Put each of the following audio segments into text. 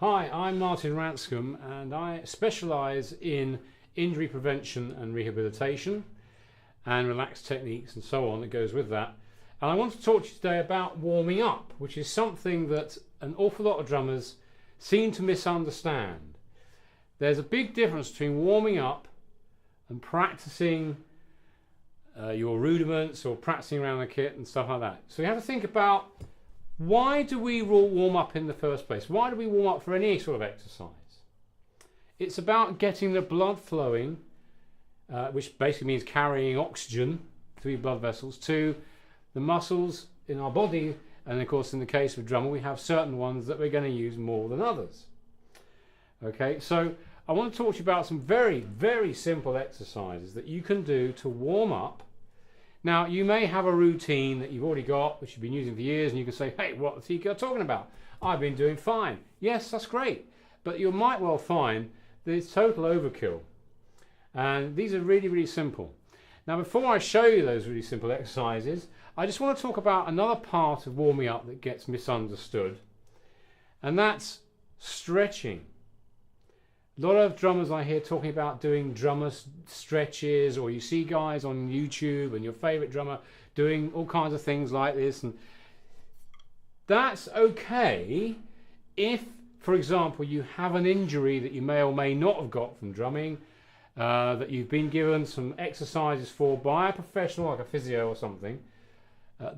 Hi, I'm Martin Ranscombe and I specialise in injury prevention and rehabilitation and relaxed techniques and so on that goes with that. And I want to talk to you today about warming up, which is something that an awful lot of drummers seem to misunderstand. There's a big difference between warming up and practicing your rudiments or practicing around the kit and stuff like that. So you have to think about, why do we warm up in the first place? Why do we warm up for any sort of exercise? It's about getting the blood flowing, which basically means carrying oxygen through blood vessels to the muscles in our body. And of course, in the case of drummer, we have certain ones that we're going to use more than others. Okay, so I want to talk to you about some very, very simple exercises that you can do to warm up. Now, you may have a routine that you've already got, which you've been using for years, and you can say, hey, what are you talking about? I've been doing fine. Yes, that's great. But you might well find that it's total overkill. And these are really, really simple. Now, before I show you those really simple exercises, I just want to talk about another part of warming up that gets misunderstood. And that's stretching. A lot of drummers I hear talking about doing drummer stretches, or you see guys on YouTube and your favourite drummer doing all kinds of things like this, and that's okay if, for example, you have an injury that you may or may not have got from drumming, that you've been given some exercises for by a professional like a physio or something.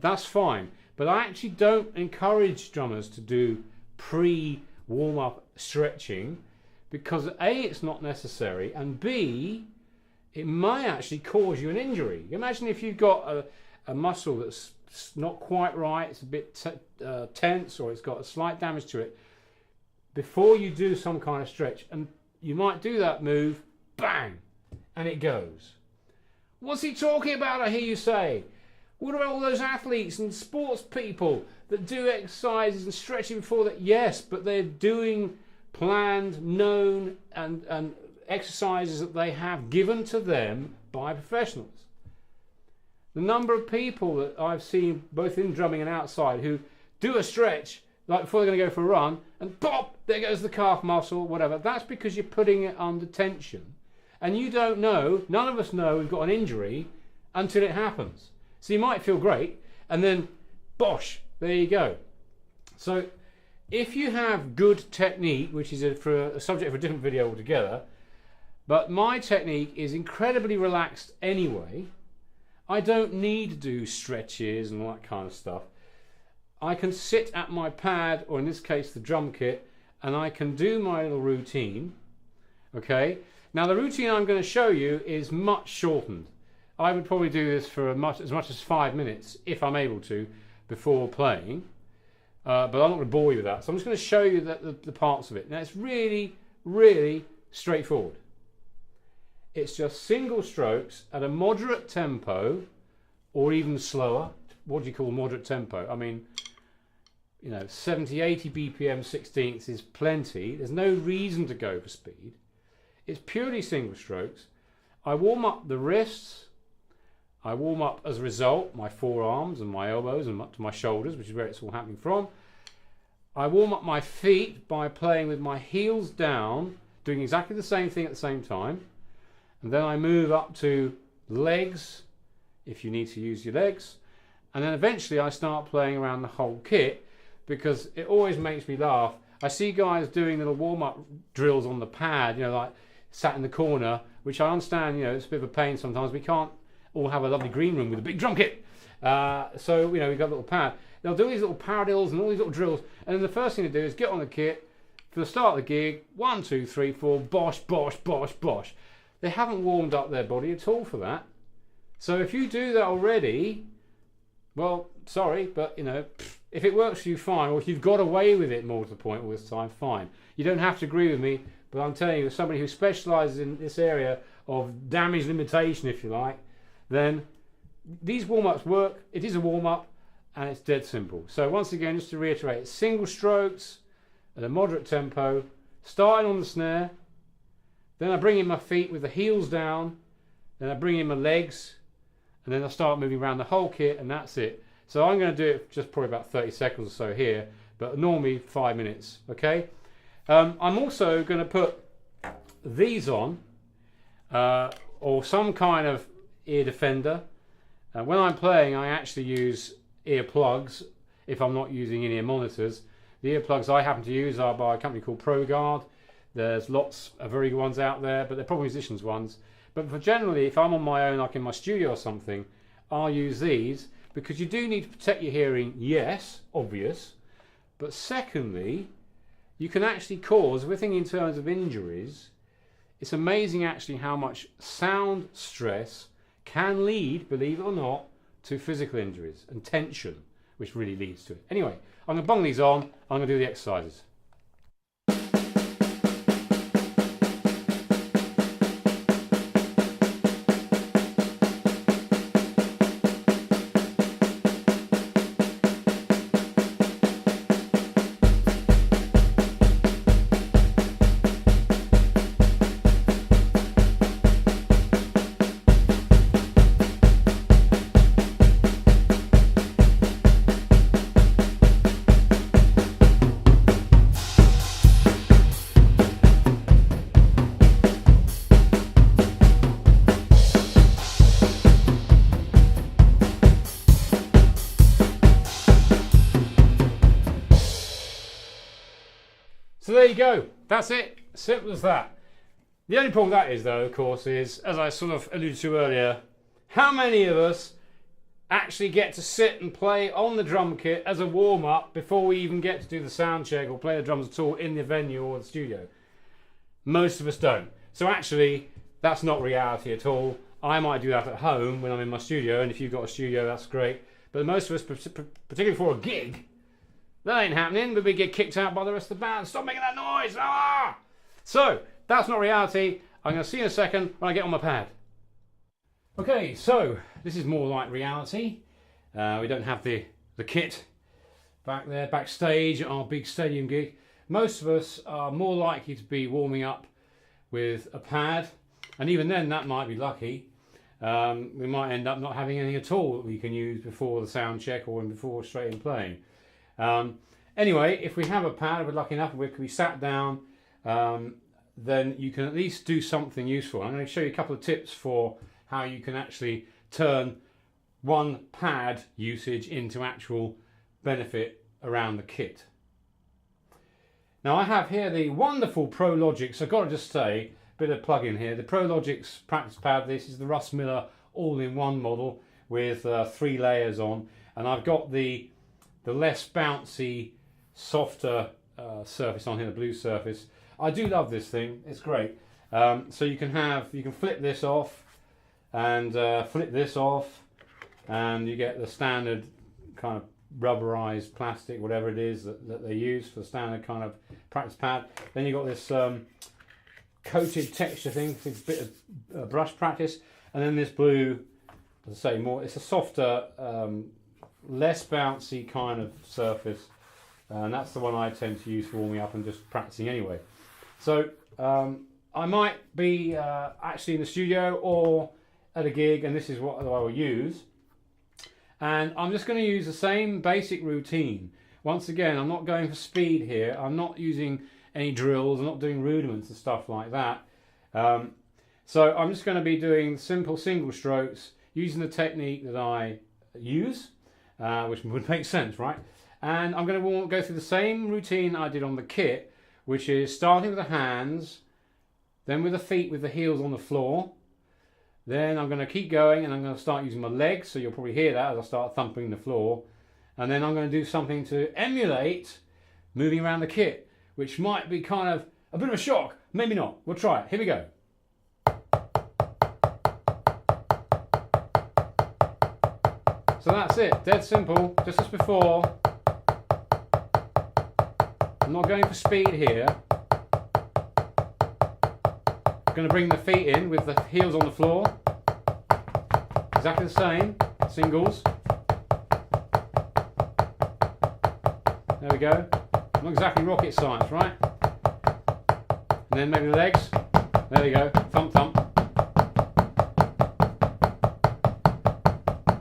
That's fine, but I actually don't encourage drummers to do pre-warm-up stretching, because A, it's not necessary, and B, it may actually cause you an injury. Imagine if you've got a muscle that's not quite right, it's a bit tense, or it's got a slight damage to it, before you do some kind of stretch, and you might do that move, bang, and it goes. What's he talking about, I hear you say? What about all those athletes and sports people that do exercises and stretching before that? Yes, but they're doing planned, known and exercises that they have given to them by professionals. The number of people that I've seen both in drumming and outside who do a stretch like before they're going to go for a run, and pop, there goes the calf muscle, whatever. That's because you're putting it under tension, and you don't know, none of us know we've got an injury until it happens. So you might feel great, and then bosh, there you go. So if you have good technique, which is for a subject for a different video altogether, but my technique is incredibly relaxed anyway. I don't need to do stretches and all that kind of stuff. I can sit at my pad, or in this case the drum kit, and I can do my little routine. Okay, now the routine I'm going to show you is much shortened. I would probably do this for as much as 5 minutes if I'm able to before playing. But I'm not going to bore you with that, so I'm just going to show you the parts of it. Now, it's really, really straightforward. It's just single strokes at a moderate tempo, or even slower. What do you call moderate tempo? I mean, 70, 80 BPM 16ths is plenty. There's no reason to go for speed. It's purely single strokes. I warm up the wrists. I warm up, as a result, my forearms and my elbows and up to my shoulders, which is where it's all happening from. I warm up my feet by playing with my heels down, doing exactly the same thing at the same time. And then I move up to legs, if you need to use your legs. And then eventually I start playing around the whole kit, because it always makes me laugh. I see guys doing little warm-up drills on the pad, like sat in the corner, which I understand, it's a bit of a pain sometimes. We can't all have a lovely green room with a big drum kit. So, we've got a little pad. They'll do these little paradiddles and all these little drills, and then the first thing to do is get on the kit for the start of the gig. 1, 2, 3, 4, bosh, bosh, bosh, bosh. They haven't warmed up their body at all for that. So if you do that already, well, sorry, but if it works for you, fine. Or if you've got away with it more to the point all this time, fine. You don't have to agree with me, but I'm telling you, as somebody who specialises in this area of damage limitation, if you like, then these warm-ups work. It is a warm-up, and it's dead simple. So once again, just to reiterate, it's single strokes at a moderate tempo, starting on the snare, then I bring in my feet with the heels down, then I bring in my legs, and then I start moving around the whole kit, and that's it. So I'm going to do it just probably about 30 seconds or so here, but normally 5 minutes, okay? I'm also going to put these on, or some kind of ear defender. When I'm playing, I actually use earplugs if I'm not using in-ear monitors. The earplugs I happen to use are by a company called ProGuard. There's lots of very good ones out there, but they're probably musicians' ones. But for generally, if I'm on my own, like in my studio or something, I'll use these, because you do need to protect your hearing, yes, obvious. But secondly, you can actually cause, if we're thinking in terms of injuries, it's amazing actually how much sound stress can lead, believe it or not, to physical injuries and tension, which really leads to it. Anyway, I'm going to bung these on, I'm going to do the exercises. So there you go, that's it, simple as that. The only problem with that is though, of course, is, as I sort of alluded to earlier, how many of us actually get to sit and play on the drum kit as a warm-up before we even get to do the sound check or play the drums at all in the venue or the studio? Most of us don't. So actually, that's not reality at all. I might do that at home when I'm in my studio, and if you've got a studio, that's great. But most of us, particularly for a gig, that ain't happening, but we get kicked out by the rest of the band. Stop making that noise! Ah! So, that's not reality. I'm going to see you in a second when I get on my pad. Okay, so this is more like reality. We don't have the kit back there, backstage at our big stadium gig. Most of us are more likely to be warming up with a pad, and even then that might be lucky. We might end up not having anything at all that we can use before the sound check or before straight in playing. Anyway, if we have a pad, if we're lucky enough, we can be sat down, then you can at least do something useful. I'm going to show you a couple of tips for how you can actually turn one pad usage into actual benefit around the kit. Now I have here the wonderful ProLogix. I've got to just say, a bit of plug in here, the ProLogix practice pad. This is the Russ Miller all-in-one model with 3 layers on, and I've got the less bouncy, softer surface on here, the blue surface. I do love this thing, it's great. So you can flip this off and flip this off, and you get the standard kind of rubberized plastic, whatever it is that they use for the standard kind of practice pad. Then you've got this coated texture thing, it's a bit of brush practice, and then this blue, as I say, it's a softer, less bouncy kind of surface, and that's the one I tend to use for warming up and just practicing anyway. So I might be actually in the studio or at a gig, and this is what I will use, and I'm just going to use the same basic routine. Once again, I'm not going for speed here, I'm not using any drills, I'm not doing rudiments and stuff like that. So I'm just going to be doing simple single strokes using the technique that I use, which would make sense, right? And I'm going to go through the same routine I did on the kit, which is starting with the hands, then with the feet with the heels on the floor. Then I'm going to keep going, and I'm going to start using my legs, so you'll probably hear that as I start thumping the floor. And then I'm going to do something to emulate moving around the kit, which might be kind of a bit of a shock, maybe not. We'll try it. Here we go. So that's it, dead simple, just as before. I'm not going for speed here. I'm going to bring the feet in with the heels on the floor. Exactly the same, singles. There we go. Not exactly rocket science, right? And then maybe the legs. There we go, thump thump.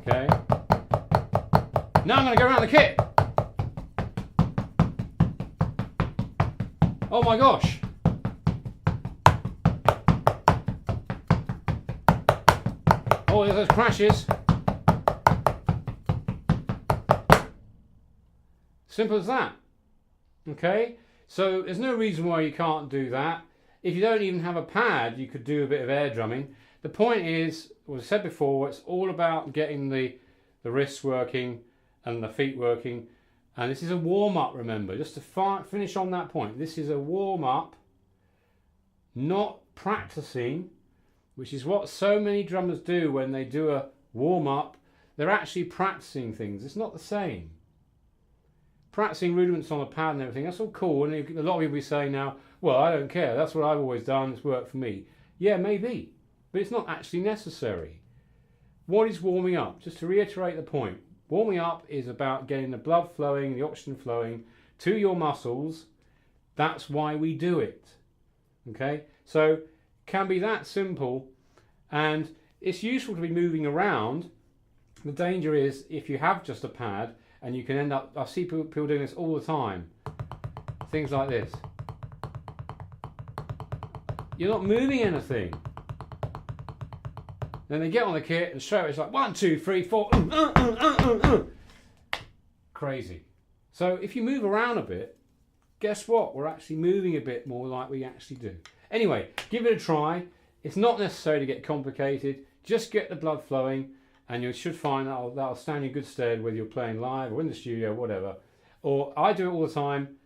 Okay. Now I'm going to go around the kit. Oh my gosh! Oh, there's those crashes. Simple as that. Okay, so there's no reason why you can't do that. If you don't even have a pad, you could do a bit of air drumming. The point is, as I said before, it's all about getting the wrists working and the feet working. And this is a warm-up, remember, just to finish on that point. This is a warm-up, not practicing, which is what so many drummers do when they do a warm-up. They're actually practicing things. It's not the same. Practicing rudiments on a pad and everything, that's all cool. And a lot of people be saying now, well, I don't care. That's what I've always done. It's worked for me. Yeah, maybe. But it's not actually necessary. What is warming up? Just to reiterate the point. Warming up is about getting the blood flowing, the oxygen flowing to your muscles. That's why we do it. Okay? So it can be that simple. And it's useful to be moving around. The danger is if you have just a pad, and you can end up, I see people doing this all the time. Things like this. You're not moving anything. Then they get on the kit and straight away it's like 1, 2, 3, 4. Crazy. So if you move around a bit, guess what? We're actually moving a bit more like we actually do. Anyway, give it a try. It's not necessary to get complicated. Just get the blood flowing. And you should find that'll stand you in good stead whether you're playing live or in the studio, whatever. Or I do it all the time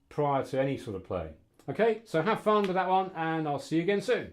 prior to any sort of play. Okay, so have fun with that one and I'll see you again soon.